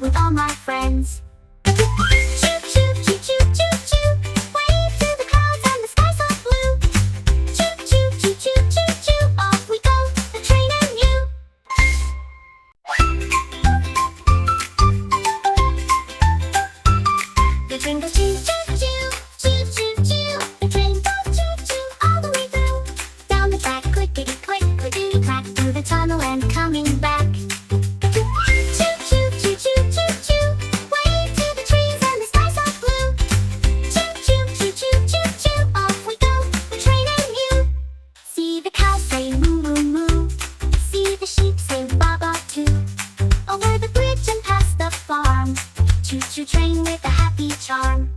with all my friends. Choo-choo, choo-choo, choo-choo, wave to the clouds and the sky so blue. Choo-choo, choo-choo, choo-choo, off we go, the train and you. The train goes choo-choo-choo, choo-choo-choo. The train goes choo-choo all the way through. Down the track, clickety-click, clickety-clack, through the tunnel and coming back. Choo-choo, choo-choo, choo-choo, wave to the trees and the sky so blue. Choo-choo, choo-choo, choo-choo, off we go, the train and you. See the cows say moo, moo, moo. See the sheep say ba-ba too. Over the bridge and past the farm, choo-choo train with a happy charm.